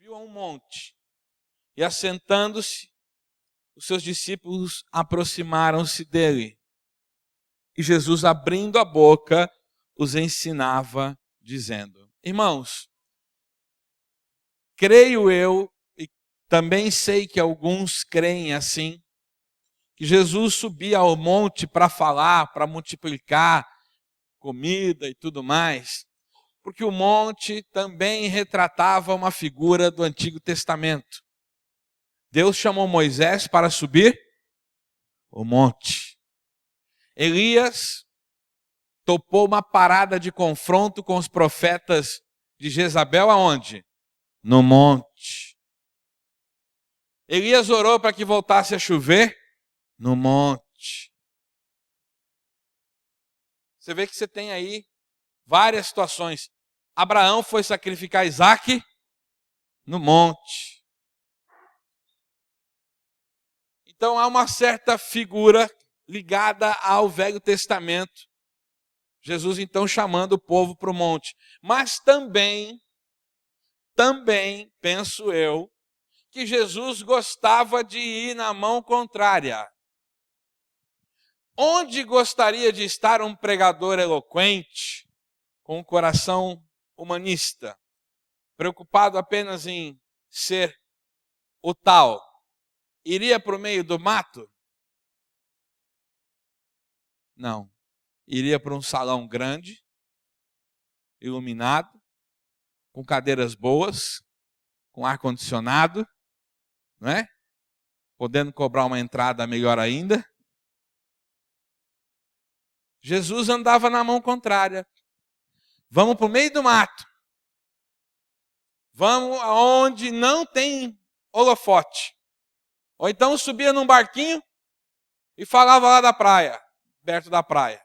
subiu a um monte e, assentando-se, os seus discípulos aproximaram-se dele. E Jesus, abrindo a boca, os ensinava, dizendo: irmãos, creio eu, e também sei que alguns creem assim, que Jesus subia ao monte para falar, para multiplicar comida e tudo mais, porque o monte também retratava uma figura do Antigo Testamento. Deus chamou Moisés para subir o monte. Elias topou uma parada de confronto com os profetas de Jezabel aonde? No monte. Elias orou para que voltasse a chover no monte. Você vê que você tem aí várias situações. Abraão foi sacrificar Isaque no monte. Então há uma certa figura ligada ao Velho Testamento. Jesus então chamando o povo para o monte. Mas também, penso eu, que Jesus gostava de ir na mão contrária. Onde gostaria de estar um pregador eloquente, com um coração humanista, preocupado apenas em ser o tal? Iria para o meio do mato? Não. Iria para um salão grande, iluminado, com cadeiras boas, com ar-condicionado, não é? Podendo cobrar uma entrada melhor ainda. Jesus andava na mão contrária. Vamos para o meio do mato. Vamos aonde não tem holofote. Ou então subia num barquinho e falava lá da praia, perto da praia.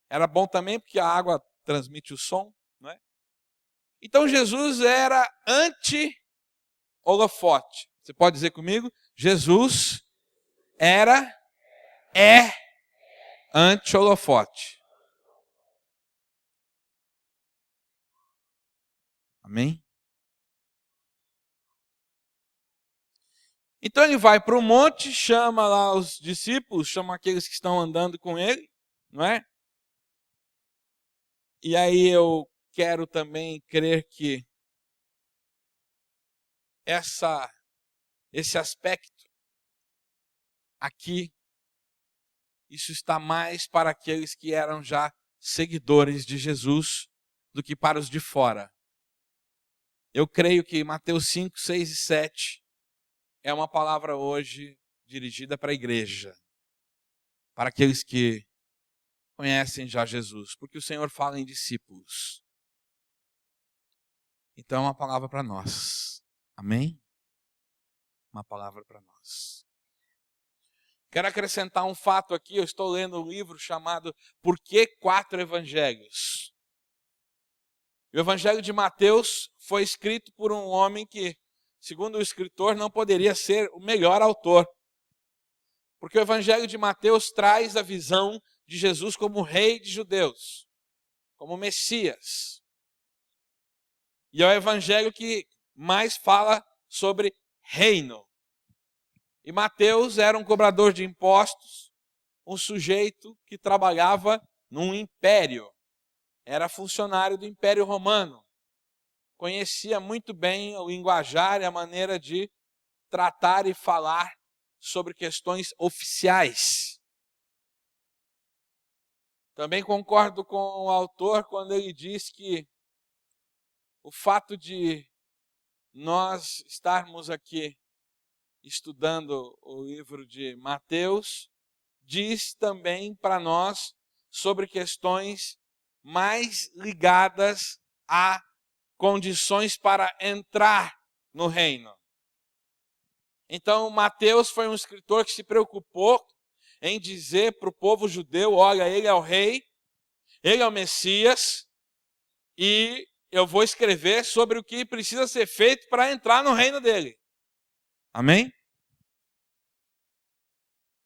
Era bom também porque a água transmite o som, não é? Então Jesus era anti-holofote. Você pode dizer comigo? Jesus é anti-holofote. Amém? Então ele vai para o monte, chama lá os discípulos, chama aqueles que estão andando com ele, não é? E aí eu quero também crer que esse aspecto aqui, isso está mais para aqueles que eram já seguidores de Jesus do que para os de fora. Eu creio que Mateus 5, 6 e 7 é uma palavra hoje dirigida para a igreja, para aqueles que conhecem já Jesus, porque o Senhor fala em discípulos. Então é uma palavra para nós. Amém? Uma palavra para nós. Quero acrescentar um fato aqui. Eu estou lendo um livro chamado Por que 4 Evangelhos? O Evangelho de Mateus foi escrito por um homem que, segundo o escritor, não poderia ser o melhor autor. Porque o Evangelho de Mateus traz a visão de Jesus como rei de judeus, como Messias. E é o Evangelho que mais fala sobre reino. E Mateus era um cobrador de impostos, um sujeito que trabalhava num império. Era funcionário do Império Romano. Conhecia muito bem o linguajar e a maneira de tratar e falar sobre questões oficiais. Também concordo com o autor quando ele diz que o fato de nós estarmos aqui estudando o livro de Mateus diz também para nós sobre questões mais ligadas a condições para entrar no reino. Então, Mateus foi um escritor que se preocupou em dizer para o povo judeu: olha, ele é o rei, ele é o Messias, e eu vou escrever sobre o que precisa ser feito para entrar no reino dele. Amém?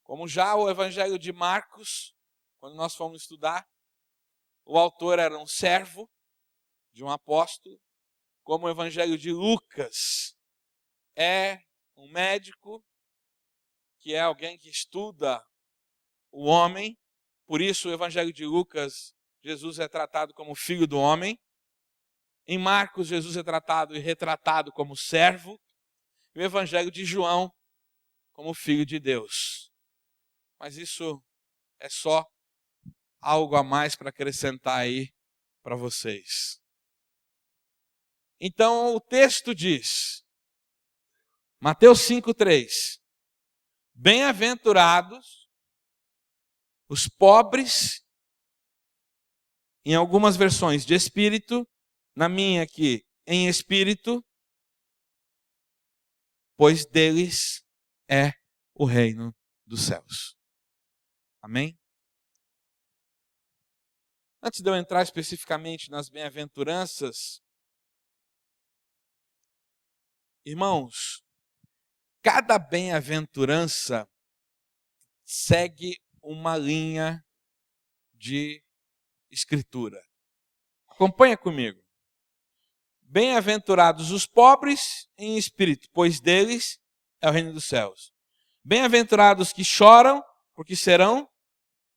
Como já o Evangelho de Marcos, quando nós fomos estudar, o autor era um servo de um apóstolo, como o Evangelho de Lucas, é um médico, que é alguém que estuda o homem. Por isso, o Evangelho de Lucas, Jesus é tratado como filho do homem. Em Marcos, Jesus é tratado e retratado como servo. E o Evangelho de João, como filho de Deus. Mas isso é só algo a mais para acrescentar aí para vocês. Então, o texto diz, Mateus 5,3: Bem-aventurados os pobres, em algumas versões de espírito, na minha aqui, em espírito, pois deles é o reino dos céus. Amém? Antes de eu entrar especificamente nas bem-aventuranças, irmãos, cada bem-aventurança segue uma linha de escritura. Acompanha comigo. Bem-aventurados os pobres em espírito, pois deles é o reino dos céus. Bem-aventurados que choram, porque serão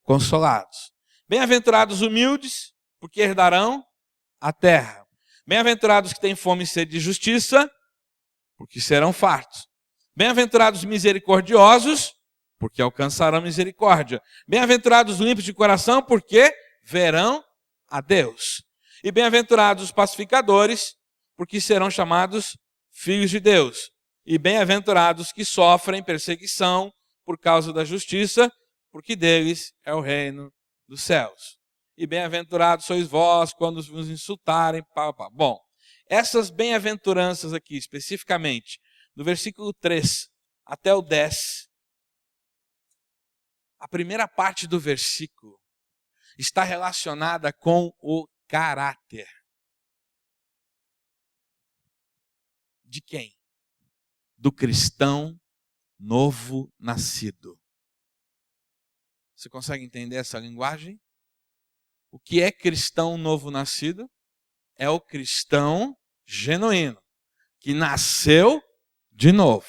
consolados. Bem-aventurados humildes, porque herdarão a terra. Bem-aventurados que têm fome e sede de justiça, porque serão fartos. Bem-aventurados misericordiosos, porque alcançarão misericórdia. Bem-aventurados limpos de coração, porque verão a Deus. E bem-aventurados os pacificadores, porque serão chamados filhos de Deus. E bem-aventurados que sofrem perseguição por causa da justiça, porque deles é o reino dos céus. E bem-aventurados sois vós quando vos insultarem. Bom, essas bem-aventuranças aqui, especificamente, do versículo 3 até o 10, a primeira parte do versículo está relacionada com o caráter. De quem? Do cristão novo nascido. Você consegue entender essa linguagem? O que é cristão novo nascido? É o cristão genuíno, que nasceu de novo.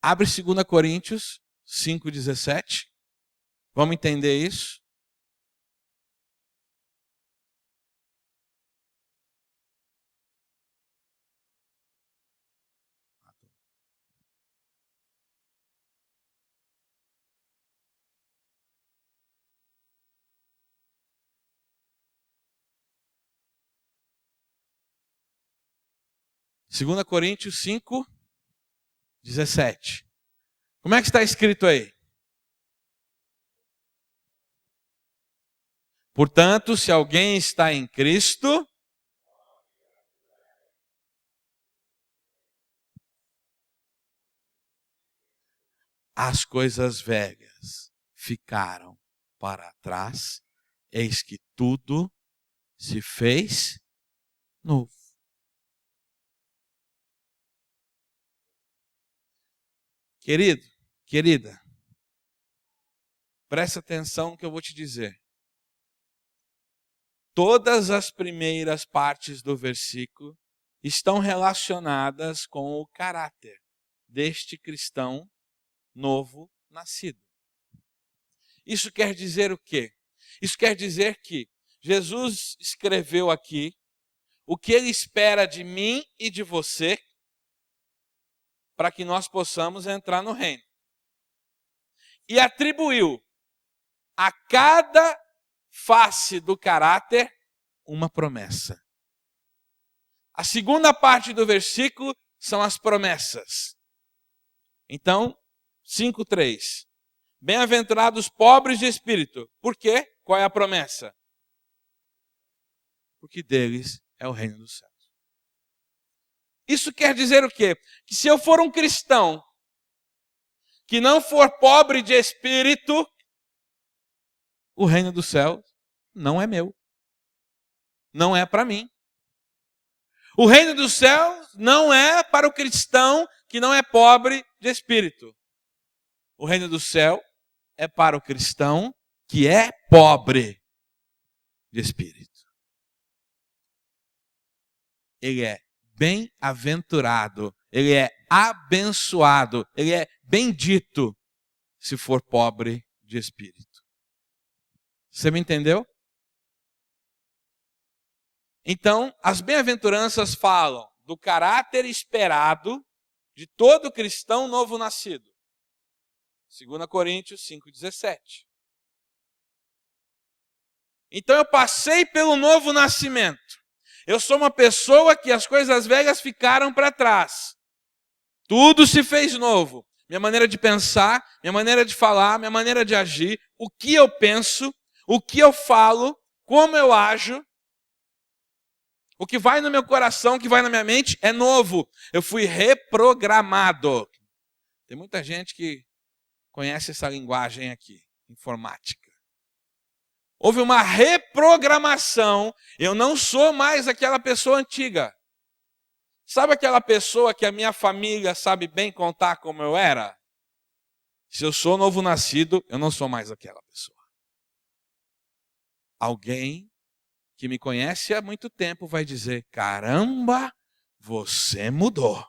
Abre 2 Coríntios 5,17. Vamos entender isso? Segunda Coríntios 5:17. Como é que está escrito aí? Portanto, se alguém está em Cristo, as coisas velhas ficaram para trás, eis que tudo se fez novo. Querido, querida, presta atenção no que eu vou te dizer. Todas as primeiras partes do versículo estão relacionadas com o caráter deste cristão novo nascido. Isso quer dizer o quê? Isso quer dizer que Jesus escreveu aqui o que ele espera de mim e de você para que nós possamos entrar no reino. E atribuiu a cada face do caráter uma promessa. A segunda parte do versículo são as promessas. Então, 5:3. Bem-aventurados os pobres de espírito. Por quê? Qual é a promessa? Porque deles é o reino dos céus. Isso quer dizer o quê? Que se eu for um cristão que não for pobre de espírito, o reino dos céus não é meu. Não é para mim. O reino dos céus não é para o cristão que não é pobre de espírito. O reino do céu é para o cristão que é pobre de espírito. Ele é bem-aventurado, ele é abençoado, ele é bendito se for pobre de espírito. Você me entendeu? Então, as bem-aventuranças falam do caráter esperado de todo cristão novo nascido. 2 Coríntios 5,17. Então eu passei pelo novo nascimento. Eu sou uma pessoa que as coisas velhas ficaram para trás. Tudo se fez novo. Minha maneira de pensar, minha maneira de falar, minha maneira de agir, o que eu penso, o que eu falo, como eu ajo, o que vai no meu coração, o que vai na minha mente é novo. Eu fui reprogramado. Tem muita gente que conhece essa linguagem aqui, informática. Houve uma reprogramação. Eu não sou mais aquela pessoa antiga. Sabe aquela pessoa que a minha família sabe bem contar como eu era? Se eu sou novo nascido, eu não sou mais aquela pessoa. Alguém que me conhece há muito tempo vai dizer: caramba, você mudou.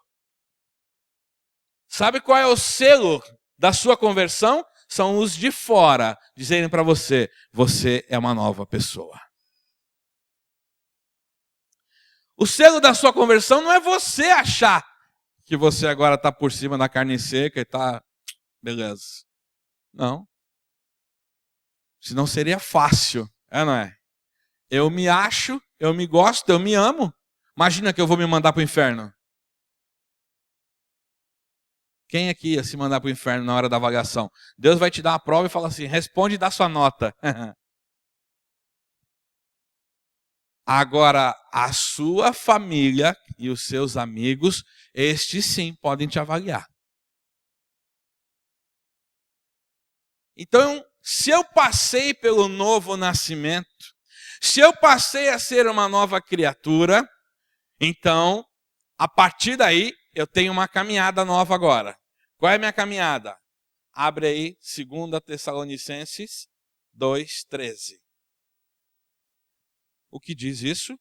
Sabe qual é o selo da sua conversão? São os de fora dizerem para você: você é uma nova pessoa. O selo da sua conversão não é você achar que você agora está por cima da carne seca e está... beleza. Não. Senão seria fácil, não é? Eu me acho, eu me gosto, eu me amo. Imagina que eu vou me mandar para o inferno. Quem aqui ia se mandar para o inferno na hora da avaliação? Deus vai te dar uma prova e fala assim: responde e dá sua nota. Agora, a sua família e os seus amigos, estes sim podem te avaliar. Então, se eu passei pelo novo nascimento, se eu passei a ser uma nova criatura, então, a partir daí, eu tenho uma caminhada nova agora. Qual é a minha caminhada? Abre aí 2 Tessalonicenses 2,13. O que diz isso?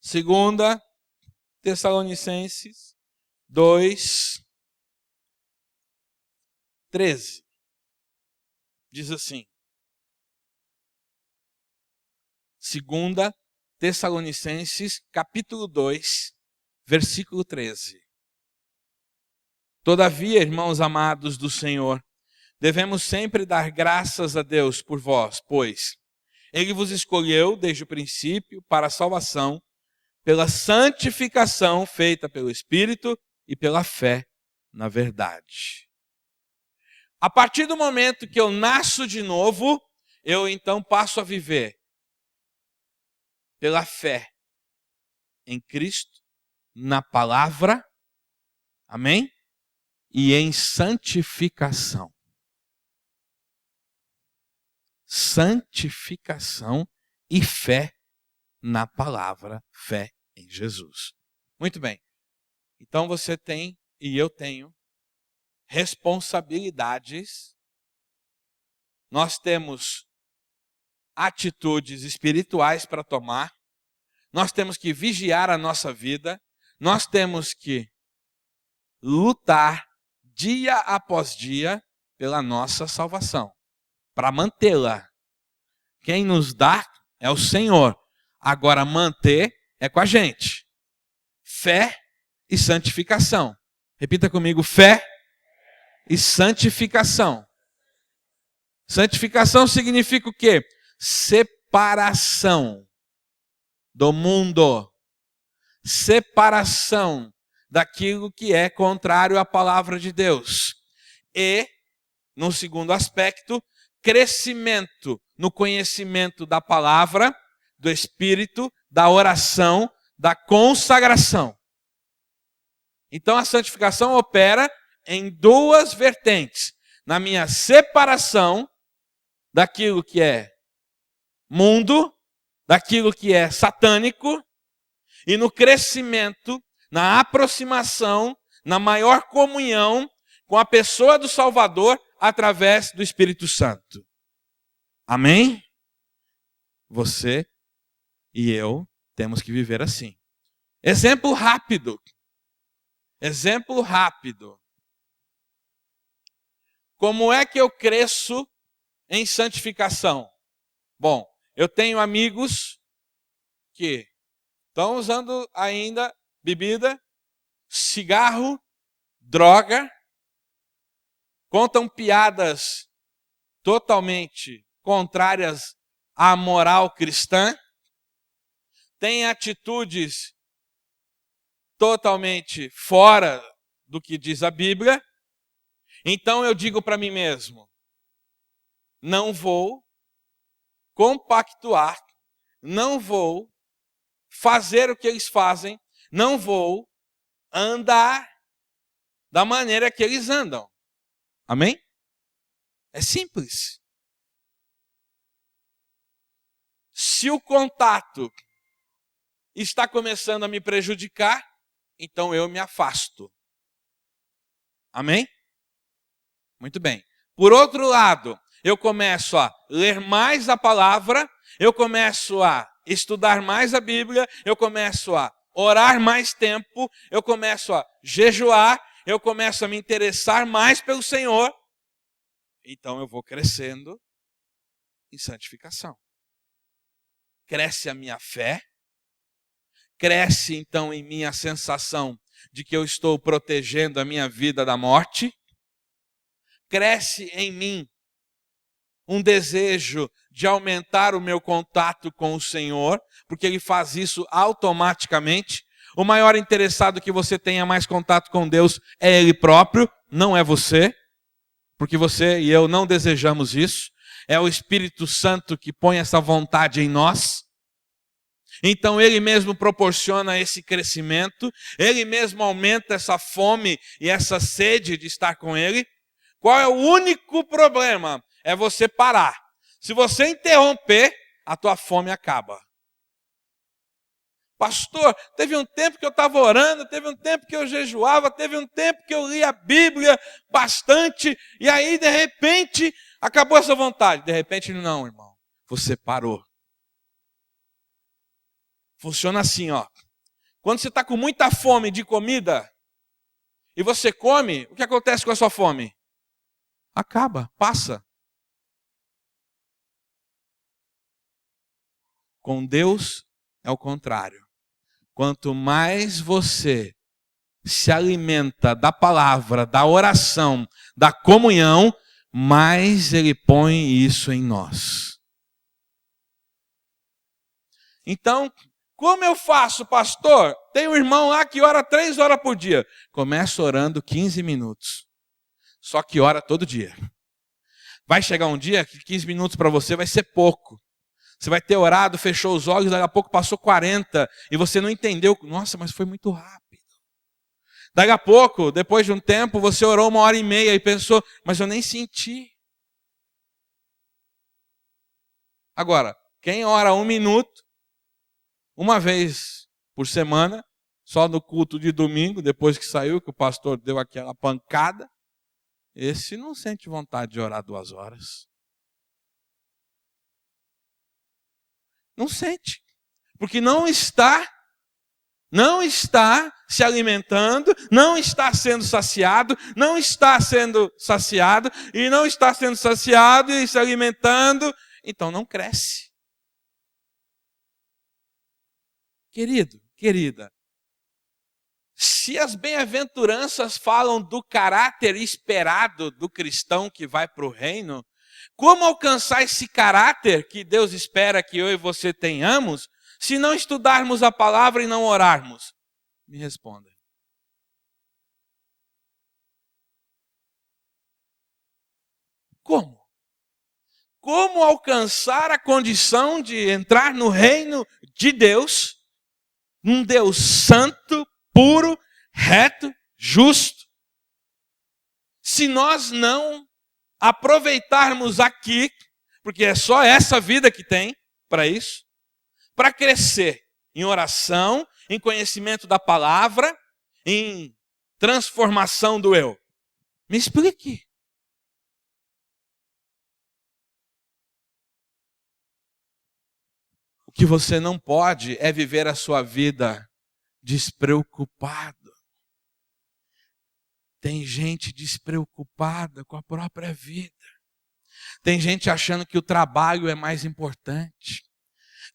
Segunda Tessalonicenses 2:13. Diz assim. 2 Tessalonicenses, capítulo 2, versículo 13. Todavia, irmãos amados do Senhor, devemos sempre dar graças a Deus por vós, pois Ele vos escolheu desde o princípio para a salvação, pela santificação feita pelo Espírito e pela fé na verdade. A partir do momento que eu nasço de novo, eu então passo a viver pela fé em Cristo, na palavra, amém? E em santificação. Santificação e fé na palavra, fé em Jesus. Muito bem. Então você tem e eu tenho responsabilidades. Nós temos atitudes espirituais para tomar. Nós temos que vigiar a nossa vida. Nós temos que lutar dia após dia pela nossa salvação, para mantê-la. Quem nos dá é o Senhor. Agora manter é com a gente. Fé e santificação. Repita comigo: fé e santificação. Santificação significa o quê? Separação do mundo. Separação daquilo que é contrário à palavra de Deus. E, no segundo aspecto, crescimento no conhecimento da palavra, do Espírito, da oração, da consagração. Então a santificação opera em duas vertentes. Na minha separação daquilo que é mundo, daquilo que é satânico, e no crescimento, na aproximação, na maior comunhão com a pessoa do Salvador através do Espírito Santo. Amém? Você e eu temos que viver assim. Exemplo rápido. Exemplo rápido. Como é que eu cresço em santificação? Bom, eu tenho amigos que estão usando ainda bebida, cigarro, droga, contam piadas totalmente contrárias à moral cristã, têm atitudes totalmente fora do que diz a Bíblia. Então eu digo para mim mesmo, não vou compactuar, não vou fazer o que eles fazem, não vou andar da maneira que eles andam. Amém? É simples. Se o contato está começando a me prejudicar, então eu me afasto. Amém? Muito bem. Por outro lado, eu começo a ler mais a palavra, eu começo a estudar mais a Bíblia, eu começo a orar mais tempo, eu começo a jejuar, eu começo a me interessar mais pelo Senhor. Então eu vou crescendo em santificação. Cresce a minha fé, cresce então em mim a sensação de que eu estou protegendo a minha vida da morte, cresce em mim um desejo de aumentar o meu contato com o Senhor, porque Ele faz isso automaticamente. O maior interessado que você tenha mais contato com Deus é Ele próprio, não é você, porque você e eu não desejamos isso. É o Espírito Santo que põe essa vontade em nós. Então Ele mesmo proporciona esse crescimento, Ele mesmo aumenta essa fome e essa sede de estar com Ele. Qual é o único problema? É você parar. Se você interromper, a tua fome acaba. Pastor, teve um tempo que eu estava orando, teve um tempo que eu jejuava, teve um tempo que eu li a Bíblia bastante, e aí de repente acabou essa vontade. De repente não, irmão. Você parou. Funciona assim, ó. Quando você está com muita fome de comida e você come, o que acontece com a sua fome? Acaba, passa. Com Deus é o contrário. Quanto mais você se alimenta da palavra, da oração, da comunhão, mais Ele põe isso em nós. Então, como eu faço, pastor? Tem um irmão lá que ora 3 horas por dia. Começa orando 15 minutos. Só que ora todo dia. Vai chegar um dia que 15 minutos para você vai ser pouco. Você vai ter orado, fechou os olhos, daqui a pouco passou 40 e você não entendeu. Nossa, mas foi muito rápido. Daqui a pouco, depois de um tempo, você orou 1h30 e pensou, mas eu nem senti. Agora, quem ora 1 minuto, uma vez por semana, só no culto de domingo, depois que saiu, que o pastor deu aquela pancada, esse não sente vontade de orar 2 horas. Não sente. Porque não está se alimentando, não está sendo saciado, não está sendo saciado, e não está sendo saciado e se alimentando, então não cresce. Querido, querida, se as bem-aventuranças falam do caráter esperado do cristão que vai para o reino, como alcançar esse caráter que Deus espera que eu e você tenhamos, se não estudarmos a palavra e não orarmos? Me responda. Como? Como alcançar a condição de entrar no reino de Deus, um Deus santo, puro, reto, justo, se nós não aproveitarmos aqui porque é só essa vida que tem para isso, para crescer em oração, em conhecimento da palavra, em transformação do eu. Me explique. O que você não pode é viver a sua vida despreocupado. Tem gente despreocupada com a própria vida. Tem gente achando que o trabalho é mais importante.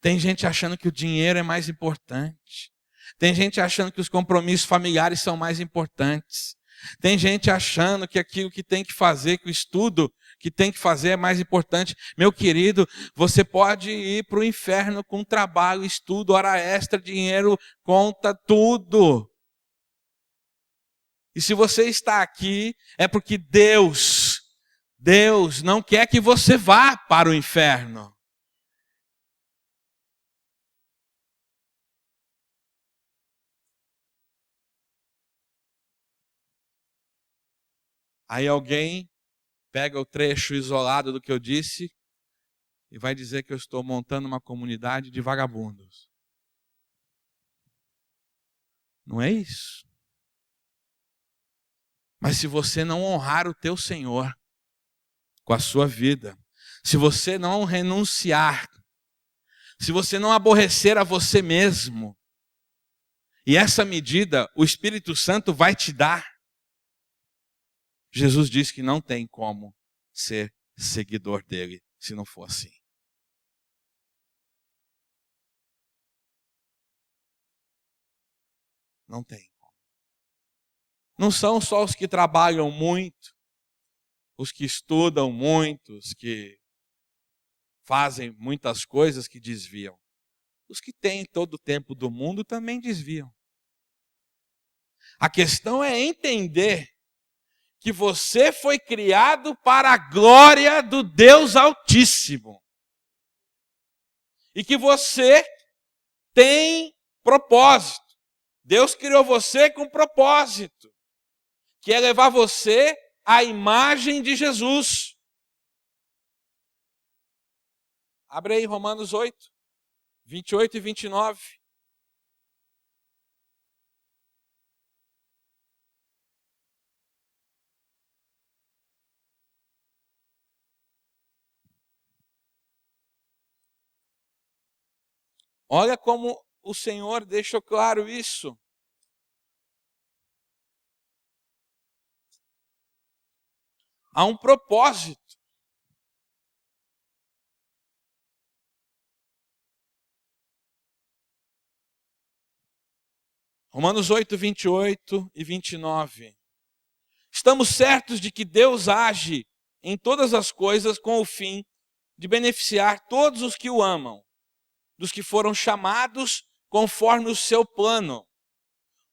Tem gente achando que o dinheiro é mais importante. Tem gente achando que os compromissos familiares são mais importantes. Tem gente achando que aquilo que tem que fazer, que o estudo que tem que fazer é mais importante. Meu querido, você pode ir para o inferno com trabalho, estudo, hora extra, dinheiro, conta, tudo. E se você está aqui, é porque Deus não quer que você vá para o inferno. Aí alguém pega o trecho isolado do que eu disse e vai dizer que eu estou montando uma comunidade de vagabundos. Não é isso. Mas se você não honrar o teu Senhor com a sua vida, se você não renunciar, se você não aborrecer a você mesmo, e essa medida o Espírito Santo vai te dar, Jesus disse que não tem como ser seguidor dele se não for assim. Não tem como. Não são só os que trabalham muito, os que estudam muito, os que fazem muitas coisas que desviam. Os que têm todo o tempo do mundo também desviam. A questão é entender que você foi criado para a glória do Deus Altíssimo. E que você tem propósito. Deus criou você com propósito, que é levar você à imagem de Jesus. Abre aí Romanos 8, 28 e 29. Olha como o Senhor deixou claro isso. Há um propósito. Romanos 8, 28 e 29. Estamos certos de que Deus age em todas as coisas com o fim de beneficiar todos os que o amam, dos que foram chamados conforme o seu plano.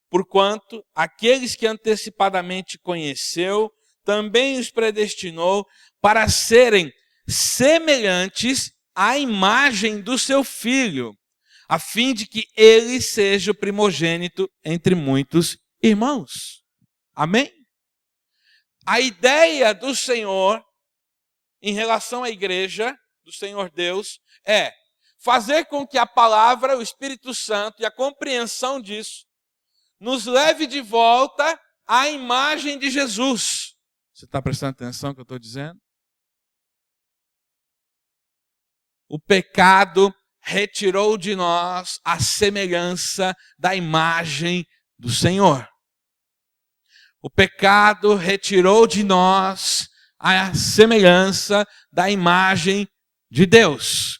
Porquanto aqueles que antecipadamente conheceu, também os predestinou para serem semelhantes à imagem do seu Filho, a fim de que ele seja o primogênito entre muitos irmãos. Amém? A ideia do Senhor em relação à igreja, do Senhor Deus, é fazer com que a palavra, o Espírito Santo e a compreensão disso nos leve de volta à imagem de Jesus. Você está prestando atenção no que eu estou dizendo? O pecado retirou de nós a semelhança da imagem do Senhor. O pecado retirou de nós a semelhança da imagem de Deus.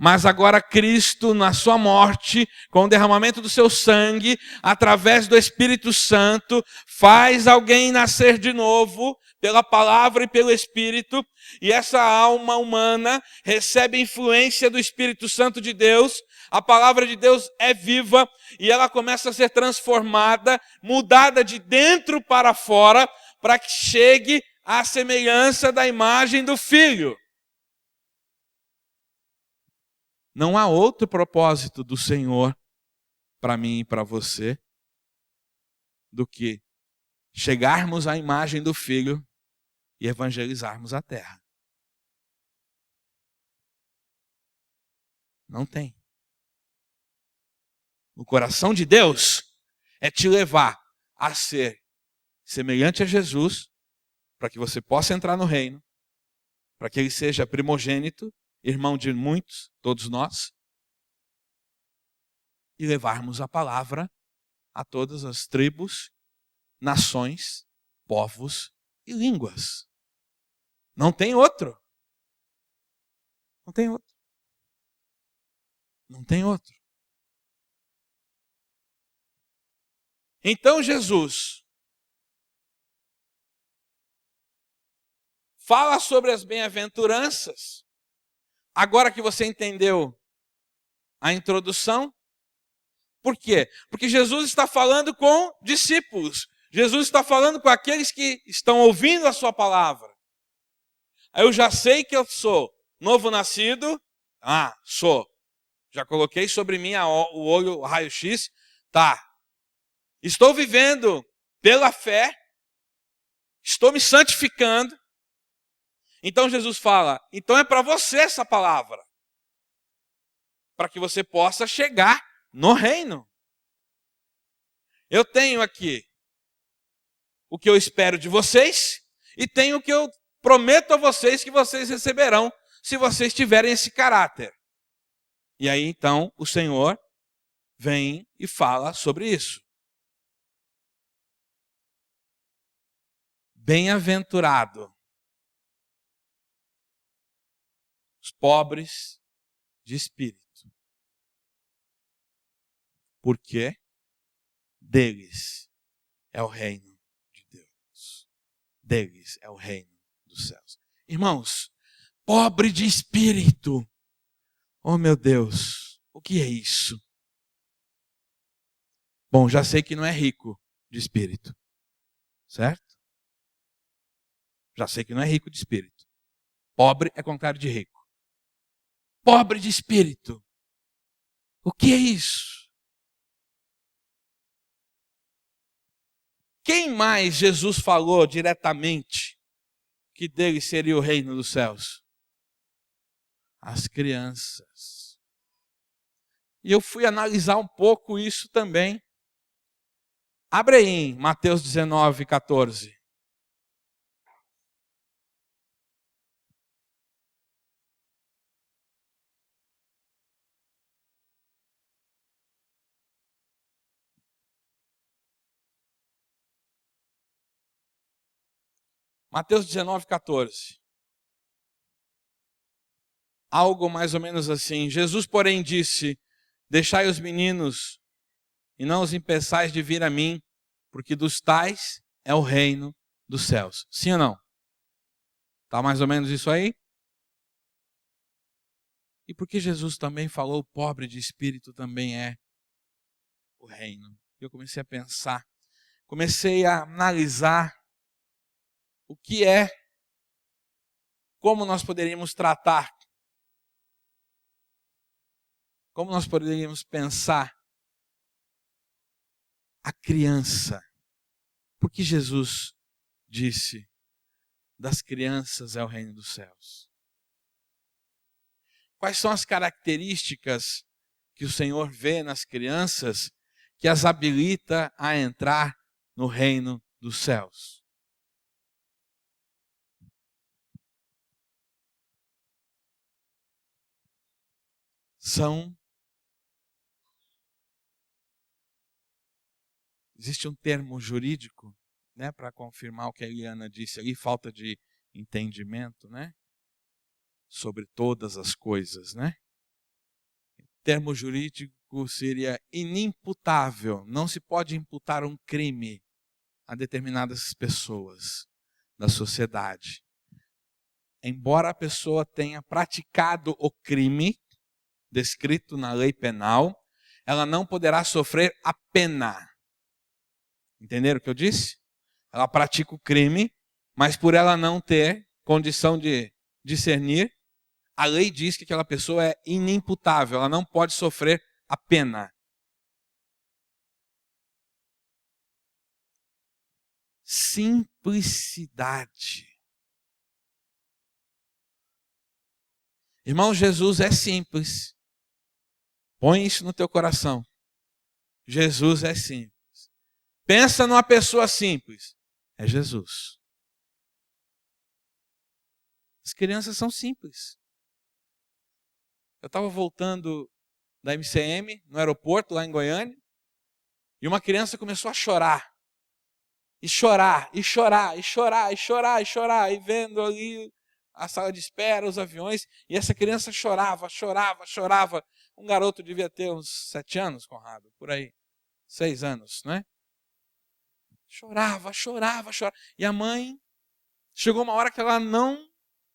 Mas agora Cristo, na sua morte, com o derramamento do seu sangue, através do Espírito Santo, faz alguém nascer de novo, pela palavra e pelo Espírito, e essa alma humana recebe influência do Espírito Santo de Deus, a palavra de Deus é viva, e ela começa a ser transformada, mudada de dentro para fora, para que chegue à semelhança da imagem do Filho. Não há outro propósito do Senhor para mim e para você do que chegarmos à imagem do Filho e evangelizarmos a terra. Não tem. O coração de Deus é te levar a ser semelhante a Jesus, para que você possa entrar no reino, para que ele seja primogênito, irmão de muitos, todos nós, e levarmos a palavra a todas as tribos, nações, povos e línguas. Não tem outro. Não tem outro. Não tem outro. Então Jesus fala sobre as bem-aventuranças. Agora que você entendeu a introdução. Por quê? Porque Jesus está falando com discípulos. Jesus está falando com aqueles que estão ouvindo a sua palavra. Eu já sei que eu sou novo nascido. Sou. Já coloquei sobre mim o olho, o raio-x. Tá. Estou vivendo pela fé. Estou me santificando. Então Jesus fala, então é para você essa palavra. Para que você possa chegar no reino. Eu tenho aqui o que eu espero de vocês e tenho o que eu prometo a vocês que vocês receberão se vocês tiverem esse caráter. E aí então o Senhor vem e fala sobre isso. Bem-aventurado os pobres de espírito. Porque deles é o reino de Deus. Deles é o reino dos céus. Irmãos, pobre de espírito. Oh meu Deus, o que é isso? Bom, já sei que não é rico de espírito. Certo? Já sei que não é rico de espírito. Pobre é contrário de rico. Pobre de espírito. O que é isso? Quem mais Jesus falou diretamente que dele seria o reino dos céus? As crianças. E eu fui analisar um pouco isso também. Abre aí em Mateus 19, 14. Mateus 19, 14. Algo mais ou menos assim. Jesus, porém, disse: deixai os meninos e não os impeçais de vir a mim, porque dos tais é o reino dos céus. Sim ou não? Está mais ou menos isso aí? E porque Jesus também falou, pobre de espírito também é o reino. Eu comecei a pensar, comecei a analisar o que é, como nós poderíamos tratar, como nós poderíamos pensar a criança. Porque Jesus disse, das crianças é o reino dos céus. Quais são as características que o Senhor vê nas crianças que as habilita a entrar no reino dos céus? Existe um termo jurídico, né, para confirmar o que a Eliana disse ali, falta de entendimento, né, sobre todas as coisas, né? O termo jurídico seria inimputável. Não se pode imputar um crime a determinadas pessoas da sociedade. Embora a pessoa tenha praticado o crime descrito na lei penal, ela não poderá sofrer a pena. Entenderam o que eu disse? Ela pratica o crime, mas por ela não ter condição de discernir, a lei diz que aquela pessoa é inimputável, ela não pode sofrer a pena. Simplicidade. Irmão, Jesus é simples. Põe isso no teu coração. Jesus é simples. Pensa numa pessoa simples. É Jesus. As crianças são simples. Eu estava voltando da MCM, no aeroporto, lá em Goiânia, e uma criança começou a chorar. E chorar, e chorar, e chorar, e chorar, e chorar, e vendo ali a sala de espera, os aviões, e essa criança chorava, chorava, chorava. Um garoto devia ter uns 7 anos, Conrado, por aí, 6 anos, né? Chorava, chorava, chorava. E a mãe, chegou uma hora que ela não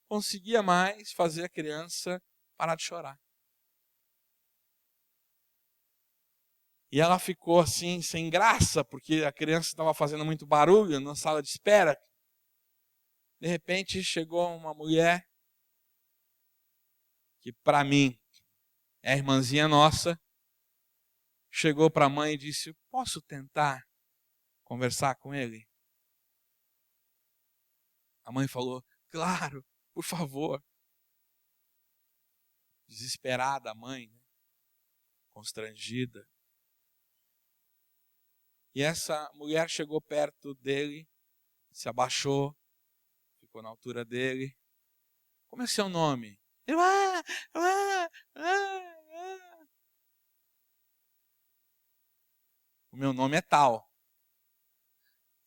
conseguia mais fazer a criança parar de chorar. E ela ficou assim, sem graça, porque a criança estava fazendo muito barulho na sala de espera. De repente chegou uma mulher, que para mim é a irmãzinha nossa, chegou para a mãe e disse: posso tentar conversar com ele? A mãe falou: claro, por favor. Desesperada a mãe, né? Constrangida. E essa mulher chegou perto dele, se abaixou, ficou na altura dele. Como é seu nome? Ele, o meu nome é tal.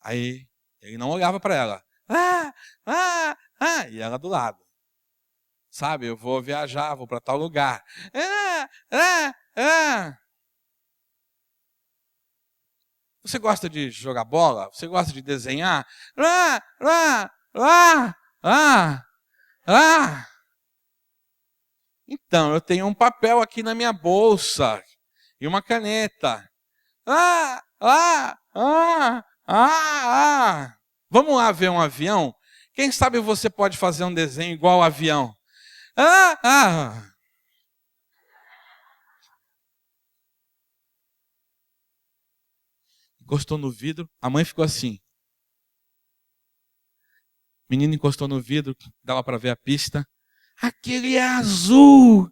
Aí ele não olhava para ela. E ela do lado. Sabe, eu vou viajar, vou para tal lugar. Você gosta de jogar bola? Você gosta de desenhar? Então, eu tenho um papel aqui na minha bolsa e uma caneta. Vamos lá ver um avião? Quem sabe você pode fazer um desenho igual ao avião? Encostou no vidro, a mãe ficou assim. O menino encostou no vidro, dava para ver a pista. Aquele é azul.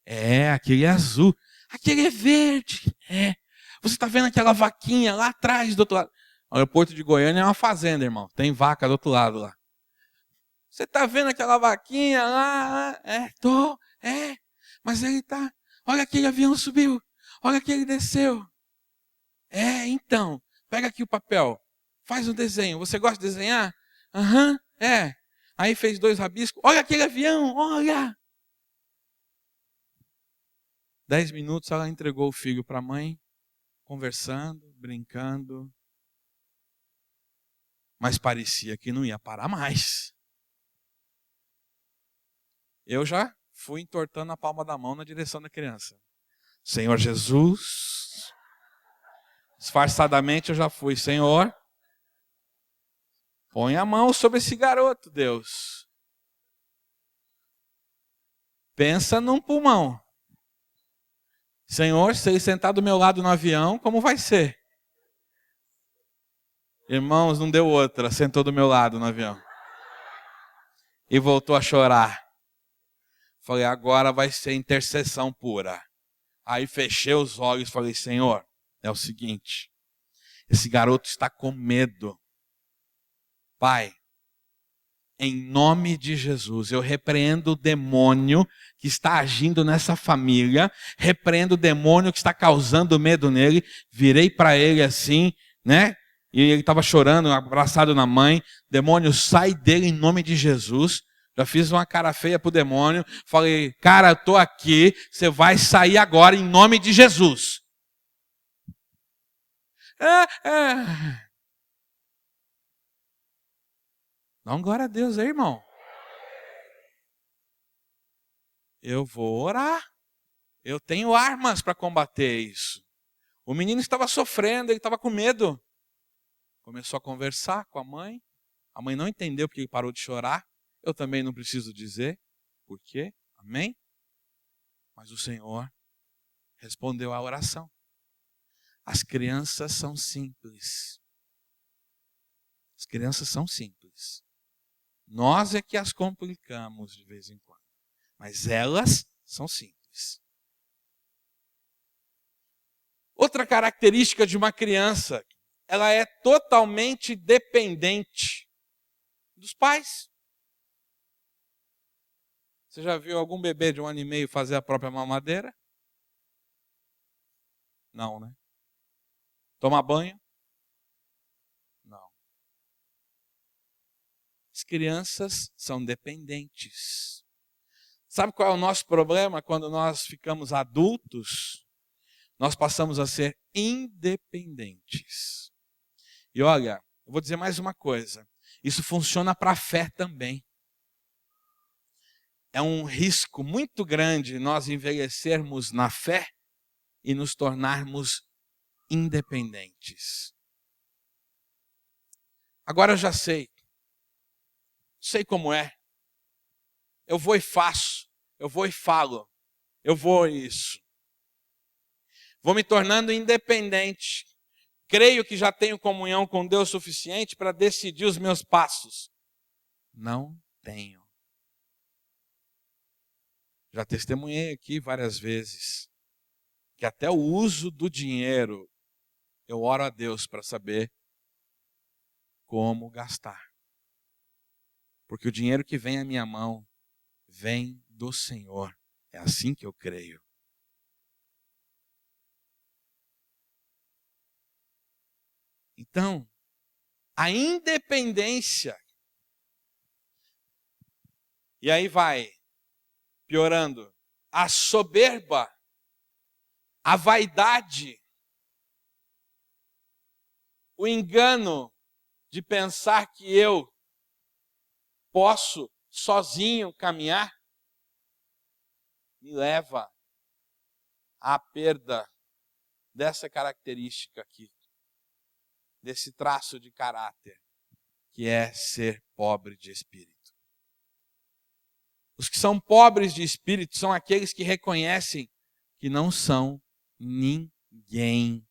É, aquele é azul. Aquele é verde. É. Você está vendo aquela vaquinha lá atrás, do outro lado? O aeroporto de Goiânia é uma fazenda, irmão. Tem vaca do outro lado lá. Você está vendo aquela vaquinha lá? Tô. Mas ele tá. Olha, aquele avião subiu. Olha, aquele desceu. Então. Pega aqui o papel. Faz um desenho. Você gosta de desenhar? Aham, Aí fez 2 rabiscos. Olha aquele avião, olha. 10 minutos ela entregou o filho para a mãe, conversando, brincando. Mas parecia que não ia parar mais. Eu já fui entortando a palma da mão na direção da criança. Senhor Jesus. Disfarçadamente eu já fui. Senhor, põe a mão sobre esse garoto, Deus. Pensa num pulmão. Senhor, se ele sentar do meu lado no avião, como vai ser? Irmãos, não deu outra. Sentou do meu lado no avião. E voltou a chorar. Falei, agora vai ser intercessão pura. Aí fechei os olhos e falei, Senhor, é o seguinte. Esse garoto está com medo. Pai, em nome de Jesus, eu repreendo o demônio que está agindo nessa família. Repreendo o demônio que está causando medo nele. Virei para ele assim, né? E ele estava chorando, abraçado na mãe. Demônio, sai dele em nome de Jesus. Já fiz uma cara feia pro demônio. Falei, cara, eu tô aqui. Você vai sair agora em nome de Jesus. Dá um glória a Deus aí, irmão. Eu vou orar. Eu tenho armas para combater isso. O menino estava sofrendo, ele estava com medo. Começou a conversar com a mãe. A mãe não entendeu porque ele parou de chorar. Eu também não preciso dizer por quê. Amém? Mas o Senhor respondeu à oração. As crianças são simples. As crianças são simples. Nós é que as complicamos de vez em quando. Mas elas são simples. Outra característica de uma criança, ela é totalmente dependente dos pais. Você já viu algum bebê de 1 ano e meio fazer a própria mamadeira? Não, né? Tomar banho? Não. As crianças são dependentes. Sabe qual é o nosso problema quando nós ficamos adultos? Nós passamos a ser independentes. E olha, eu vou dizer mais uma coisa. Isso funciona para a fé também. É um risco muito grande nós envelhecermos na fé e nos tornarmos independentes. Agora eu já sei como é. Eu vou e faço, eu vou e falo, eu vou e isso. Vou me tornando independente. Creio que já tenho comunhão com Deus suficiente para decidir os meus passos. Não tenho. Já testemunhei aqui várias vezes que até o uso do dinheiro, eu oro a Deus para saber como gastar. Porque o dinheiro que vem à minha mão vem do Senhor. É assim que eu creio. Então, a independência, e aí vai piorando, a soberba, a vaidade, o engano de pensar que eu posso sozinho caminhar, me leva à perda dessa característica aqui, desse traço de caráter, que é ser pobre de espírito. Os que são pobres de espírito são aqueles que reconhecem que não são ninguém,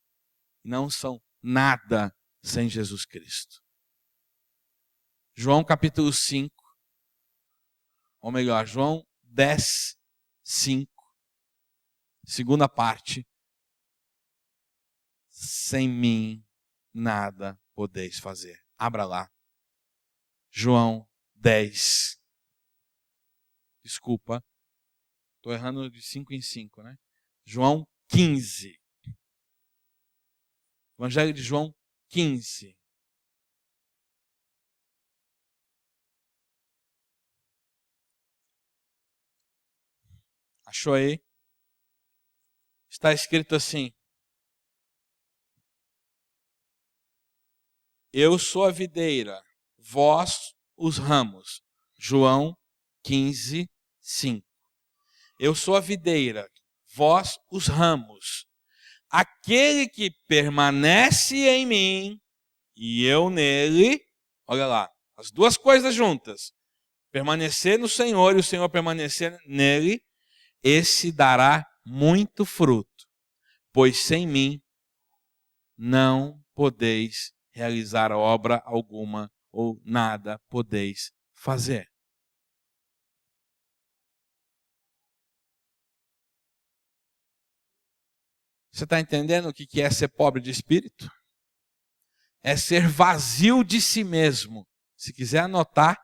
não são nada sem Jesus Cristo. João capítulo 5, ou melhor, João 10, 5, segunda parte. Sem mim nada podeis fazer. Abra lá. João 10. Desculpa. Estou errando de 5 em 5, né? João 15. Evangelho de João 15. Achou aí? Está escrito assim: eu sou a videira, vós os ramos. João 15, 5. Eu sou a videira, vós os ramos. Aquele que permanece em mim e eu nele, olha lá, as duas coisas juntas. Permanecer no Senhor e o Senhor permanecer nele, esse dará muito fruto, pois sem mim não podeis realizar obra alguma ou nada podeis fazer. Você está entendendo o que é ser pobre de espírito? É ser vazio de si mesmo. Se quiser anotar,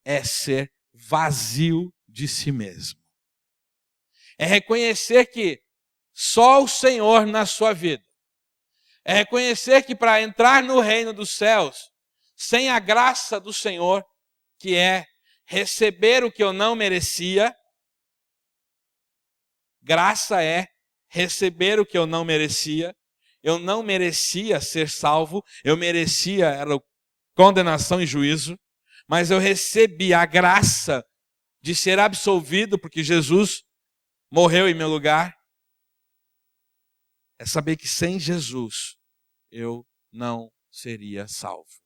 é ser vazio de si mesmo. É reconhecer que só o Senhor na sua vida. É reconhecer que para entrar no reino dos céus, sem a graça do Senhor, que é receber o que eu não merecia, graça é receber o que eu não merecia. Eu não merecia ser salvo, eu merecia era condenação e juízo, mas eu recebi a graça de ser absolvido porque Jesus morreu em meu lugar. É saber que sem Jesus eu não seria salvo.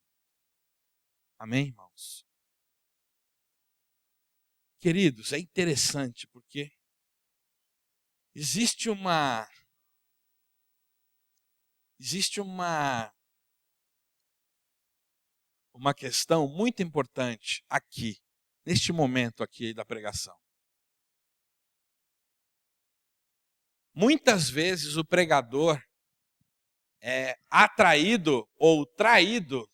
Amém, irmãos? Queridos, é interessante porque existe uma questão muito importante aqui, neste momento aqui da pregação. Muitas vezes o pregador é atraído ou traído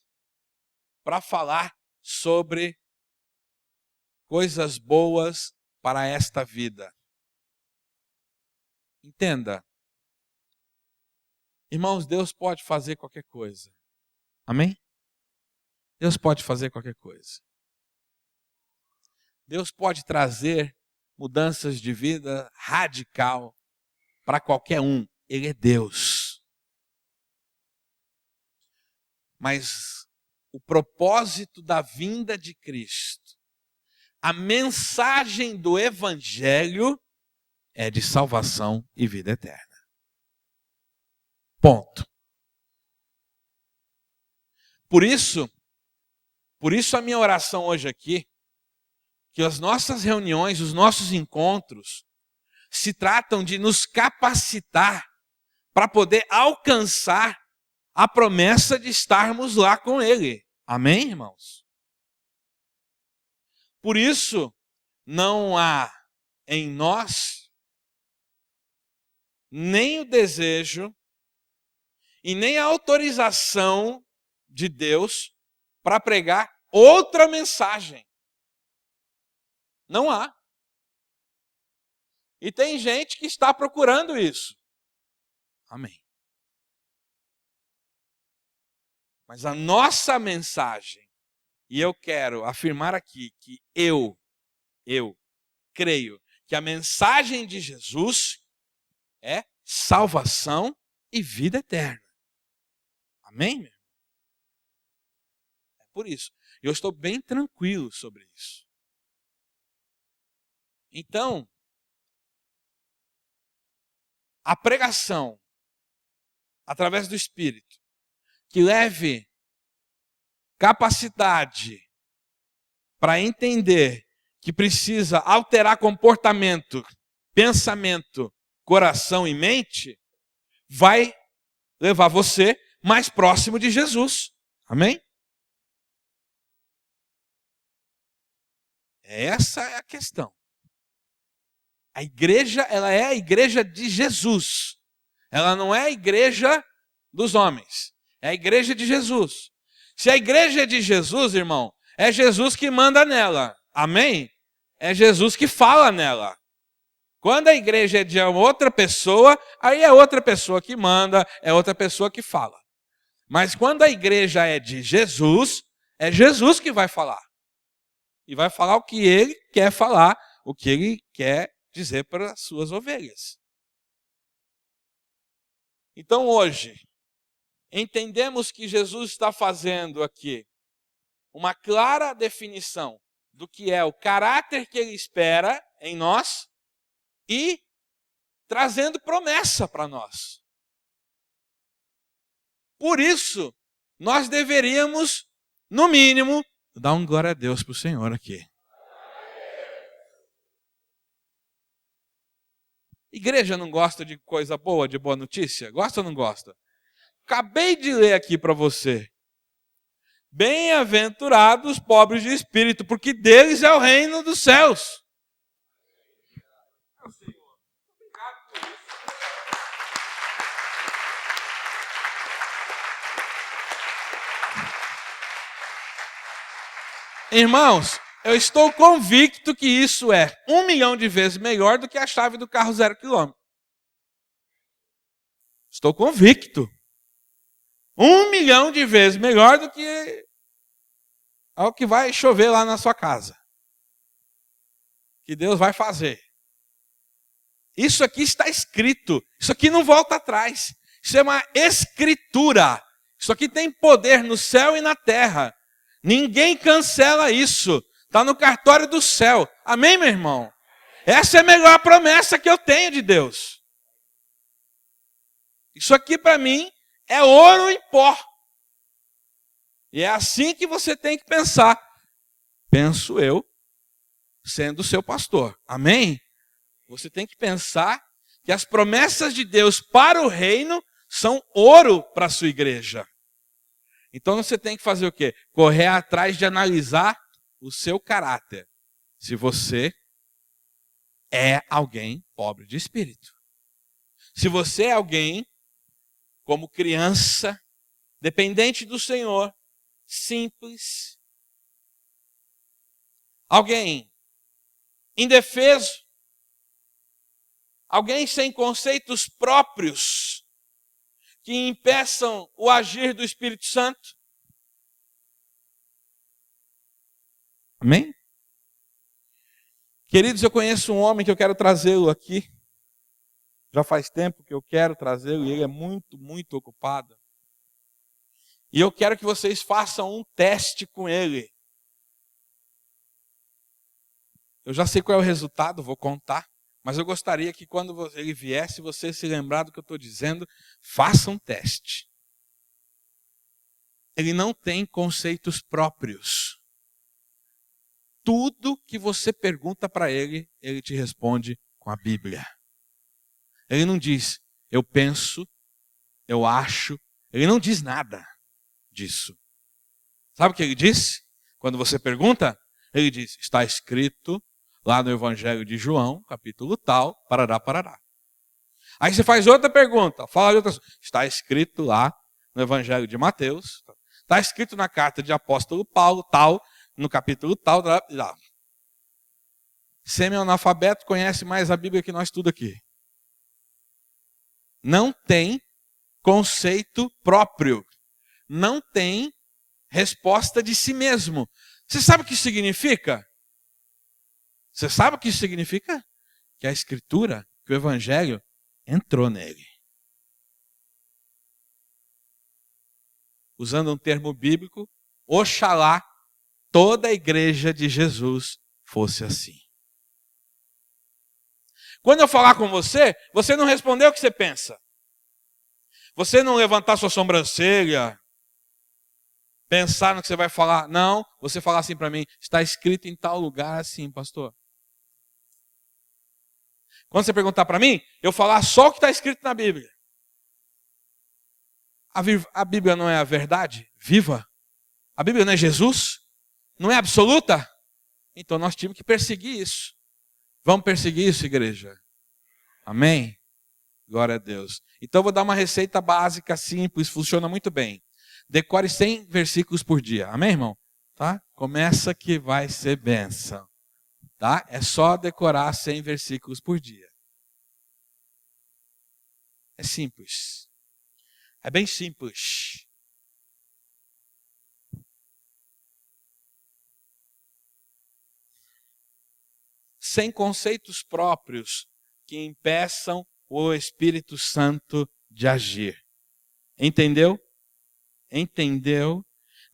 para falar sobre coisas boas para esta vida. Entenda, irmãos, Deus pode fazer qualquer coisa. Amém? Deus pode fazer qualquer coisa. Deus pode trazer mudanças de vida radical para qualquer um. Ele é Deus. Mas o propósito da vinda de Cristo, a mensagem do Evangelho é de salvação e vida eterna. Ponto. Por isso a minha oração hoje aqui, que as nossas reuniões, os nossos encontros, se tratam de nos capacitar para poder alcançar a promessa de estarmos lá com Ele. Amém, irmãos? Por isso, não há em nós nem o desejo e nem a autorização de Deus para pregar outra mensagem. Não há. E tem gente que está procurando isso. Amém. Mas a nossa mensagem, e eu quero afirmar aqui que eu creio que a mensagem de Jesus é salvação e vida eterna. Amém, meu irmão? É por isso. Eu estou bem tranquilo sobre isso. Então, a pregação, através do Espírito, que leve capacidade para entender que precisa alterar comportamento, pensamento, coração e mente, vai levar você mais próximo de Jesus. Amém? Essa é a questão. A igreja, ela é a igreja de Jesus. Ela não é a igreja dos homens. É a igreja de Jesus. Se a igreja é de Jesus, irmão, é Jesus que manda nela. Amém? É Jesus que fala nela. Quando a igreja é de outra pessoa, aí é outra pessoa que manda, é outra pessoa que fala. Mas quando a igreja é de Jesus, é Jesus que vai falar. E vai falar o que ele quer falar, o que ele quer dizer para as suas ovelhas. Então hoje, entendemos que Jesus está fazendo aqui uma clara definição do que é o caráter que ele espera em nós e trazendo promessa para nós. Por isso, nós deveríamos, no mínimo, dar um glória a Deus para o Senhor aqui. Igreja não gosta de coisa boa, de boa notícia? Gosta ou não gosta? Acabei de ler aqui para você. Bem-aventurados os pobres de espírito, porque deles é o reino dos céus. Irmãos, eu estou convicto que isso é 1 milhão de vezes melhor do que a chave do carro 0 km. Estou convicto. 1 milhão de vezes melhor do que o que vai chover lá na sua casa. Que Deus vai fazer. Isso aqui está escrito. Isso aqui não volta atrás. Isso é uma escritura. Isso aqui tem poder no céu e na terra. Ninguém cancela isso. Está no cartório do céu. Amém, meu irmão? Essa é a melhor promessa que eu tenho de Deus. Isso aqui para mim é ouro em pó. E é assim que você tem que pensar. Penso eu, sendo seu pastor. Amém? Você tem que pensar que as promessas de Deus para o reino são ouro para a sua igreja. Então você tem que fazer o quê? Correr atrás de analisar o seu caráter. Se você é alguém pobre de espírito. Se você é alguém, como criança, dependente do Senhor, simples, alguém indefeso, alguém sem conceitos próprios que impeçam o agir do Espírito Santo. Amém? Queridos, eu conheço um homem que eu quero trazê-lo aqui. Já faz tempo que eu quero trazê-lo e ele é muito, muito ocupado. E eu quero que vocês façam um teste com ele. Eu já sei qual é o resultado, vou contar. Mas eu gostaria que quando ele viesse, você se lembrar do que eu estou dizendo, faça um teste. Ele não tem conceitos próprios. Tudo que você pergunta para ele, ele te responde com a Bíblia. Ele não diz, eu penso, eu acho. Ele não diz nada disso. Sabe o que ele diz? Quando você pergunta, ele diz, está escrito lá no Evangelho de João, capítulo tal, parará, parará. Aí você faz outra pergunta, fala de outra, está escrito lá no Evangelho de Mateus, está escrito na carta de apóstolo Paulo, tal, no capítulo tal, tal. Semi-analfabeto conhece mais a Bíblia que nós tudo aqui. Não tem conceito próprio. Não tem resposta de si mesmo. Você sabe o que isso significa? Você sabe o que isso significa? Que a Escritura, que o Evangelho entrou nele. Usando um termo bíblico, oxalá toda a igreja de Jesus fosse assim. Quando eu falar com você, você não respondeu o que você pensa. Você não levantar sua sobrancelha, pensar no que você vai falar. Não, você falar assim para mim, está escrito em tal lugar assim, pastor. Quando você perguntar para mim, eu falar só o que está escrito na Bíblia. A Bíblia não é a verdade viva? A Bíblia não é Jesus? Não é absoluta? Então nós tínhamos que perseguir isso. Vamos perseguir isso, igreja? Amém? Glória a Deus. Então eu vou dar uma receita básica, simples, funciona muito bem. Decore 100 versículos por dia. Amém, irmão? Tá? Começa que vai ser bênção. Tá? É só decorar 100 versículos por dia. É simples. É bem simples. Sem conceitos próprios que impeçam o Espírito Santo de agir. Entendeu? Entendeu?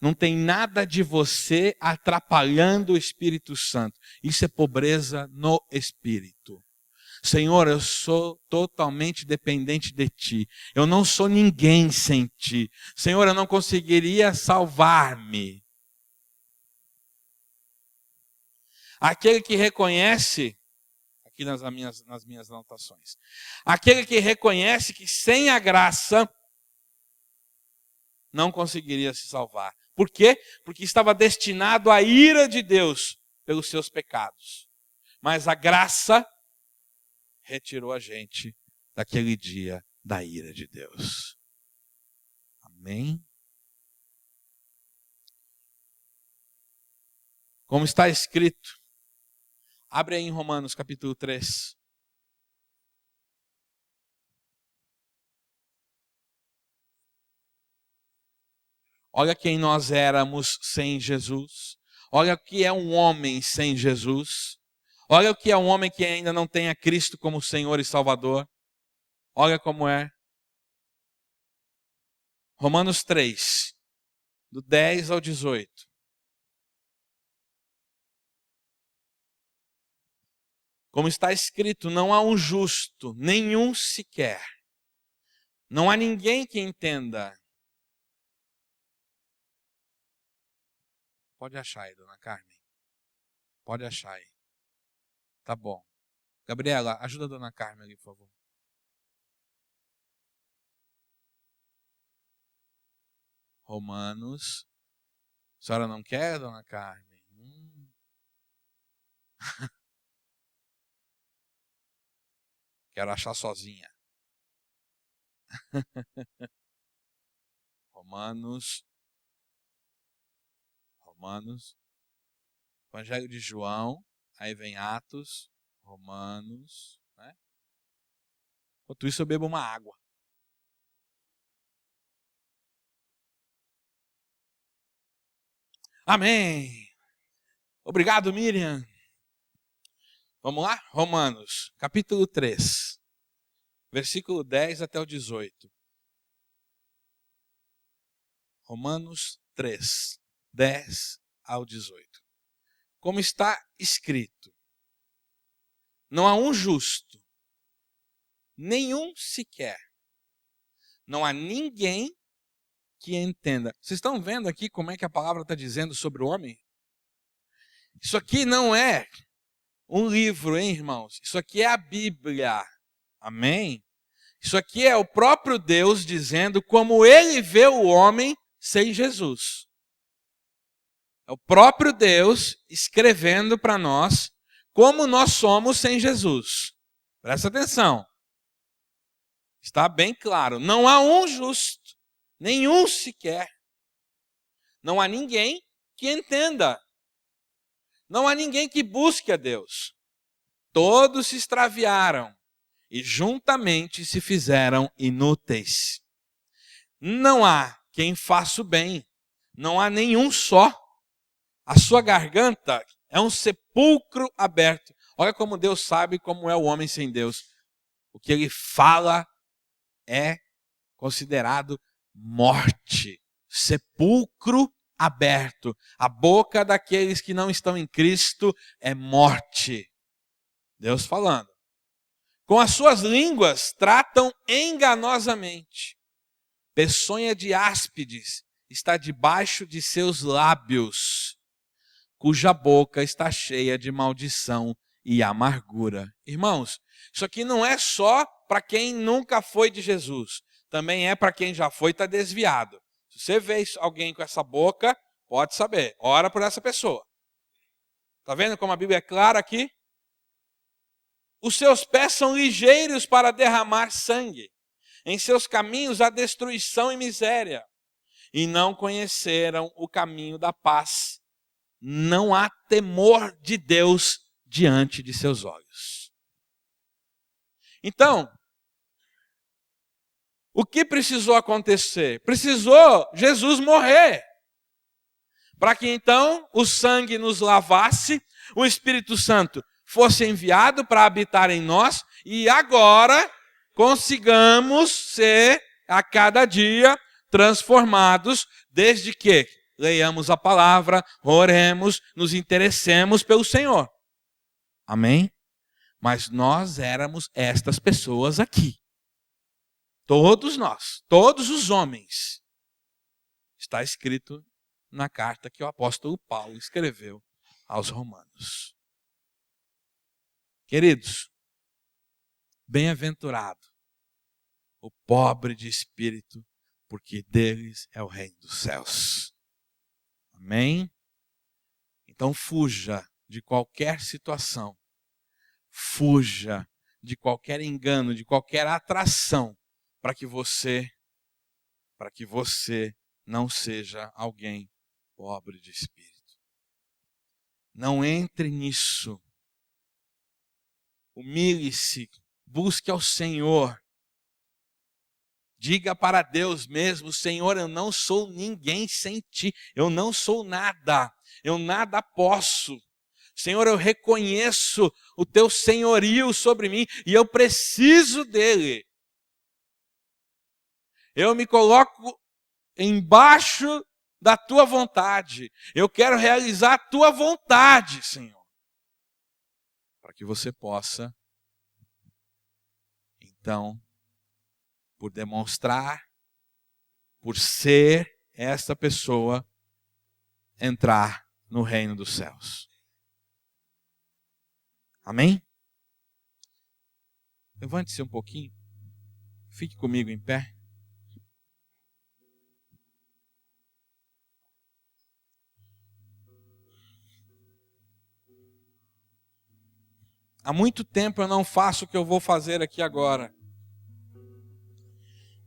Não tem nada de você atrapalhando o Espírito Santo. Isso é pobreza no Espírito. Senhor, eu sou totalmente dependente de Ti. Eu não sou ninguém sem Ti. Senhor, eu não conseguiria salvar-me. Aquele que reconhece, aqui nas minhas anotações, aquele que reconhece que sem a graça não conseguiria se salvar. Por quê? Porque estava destinado à ira de Deus pelos seus pecados. Mas a graça retirou a gente daquele dia da ira de Deus. Amém? Como está escrito, abre aí em Romanos capítulo 3. Olha quem nós éramos sem Jesus. Olha o que é um homem sem Jesus. Olha o que é um homem que ainda não tem a Cristo como Senhor e Salvador. Olha como é. Romanos 3, do 10 ao 18. Como está escrito, não há um justo, nenhum sequer. Não há ninguém que entenda. Pode achar aí, dona Carmen. Pode achar aí. Tá bom. Gabriela, ajuda a dona Carmen ali, por favor. Romanos. A senhora não quer, dona Carmen? Quero achar sozinha. Romanos, Evangelho de João, aí vem Atos, Romanos, né? Enquanto isso eu bebo uma água. Amém. Obrigado, Miriam. Vamos lá? Romanos, capítulo 3, versículo 10 até o 18. Romanos 3, 10 ao 18. Como está escrito: não há um justo, nenhum sequer. Não há ninguém que entenda. Vocês estão vendo aqui como é que a palavra está dizendo sobre o homem? Isso aqui não é um livro, hein, irmãos? Isso aqui é a Bíblia. Amém? Isso aqui é o próprio Deus dizendo como ele vê o homem sem Jesus. É o próprio Deus escrevendo para nós como nós somos sem Jesus. Presta atenção. Está bem claro. Não há um justo, nenhum sequer. Não há ninguém que entenda. Não há ninguém que busque a Deus. Todos se extraviaram e juntamente se fizeram inúteis. Não há quem faça o bem. Não há nenhum só. A sua garganta é um sepulcro aberto. Olha como Deus sabe como é o homem sem Deus. O que ele fala é considerado morte. Sepulcro aberto. A boca daqueles que não estão em Cristo é morte. Deus falando. Com as suas línguas tratam enganosamente. Peçonha de áspides está debaixo de seus lábios, cuja boca está cheia de maldição e amargura. Irmãos, isso aqui não é só para quem nunca foi de Jesus. Também é para quem já foi e está desviado. Se você vê alguém com essa boca, pode saber. Ora por essa pessoa. Está vendo como a Bíblia é clara aqui? Os seus pés são ligeiros para derramar sangue. Em seus caminhos há destruição e miséria. E não conheceram o caminho da paz. Não há temor de Deus diante de seus olhos. Então, o que precisou acontecer? Precisou Jesus morrer. Para que então o sangue nos lavasse, o Espírito Santo fosse enviado para habitar em nós e agora consigamos ser a cada dia transformados, desde que leiamos a palavra, oremos, nos interessemos pelo Senhor. Amém? Mas nós éramos estas pessoas aqui. Todos nós, todos os homens. Está escrito na carta que o apóstolo Paulo escreveu aos Romanos. Queridos, bem-aventurado o pobre de espírito, porque deles é o reino dos céus. Amém? Então fuja de qualquer situação, fuja de qualquer engano, de qualquer atração, para que você não seja alguém pobre de espírito. Não entre nisso. Humilhe-se, busque ao Senhor. Diga para Deus mesmo: Senhor, eu não sou ninguém sem ti, eu não sou nada, eu nada posso. Senhor, eu reconheço o teu senhorio sobre mim e eu preciso dele. Eu me coloco embaixo da tua vontade. Eu quero realizar a tua vontade, Senhor. Para que você possa, então, por demonstrar, por ser esta pessoa, entrar no reino dos céus. Amém? Levante-se um pouquinho. Fique comigo em pé. Há muito tempo eu não faço o que eu vou fazer aqui agora.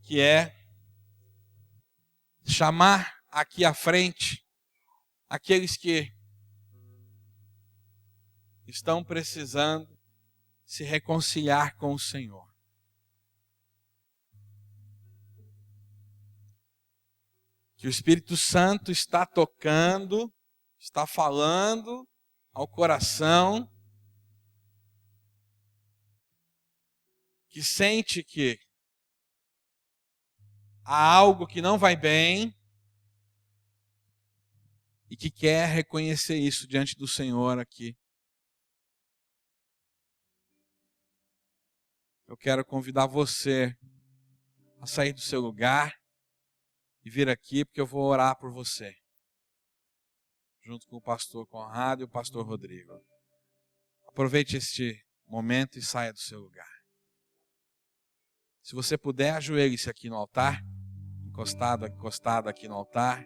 que é chamar aqui à frente aqueles que estão precisando se reconciliar com o Senhor. Que o Espírito Santo está tocando, está falando ao coração, que sente que há algo que não vai bem e que quer reconhecer isso diante do Senhor aqui. Eu quero convidar você a sair do seu lugar e vir aqui, porque eu vou orar por você, junto com o pastor Conrado e o pastor Rodrigo. Aproveite este momento e saia do seu lugar. Se você puder, ajoelhe-se aqui no altar, encostado aqui no altar.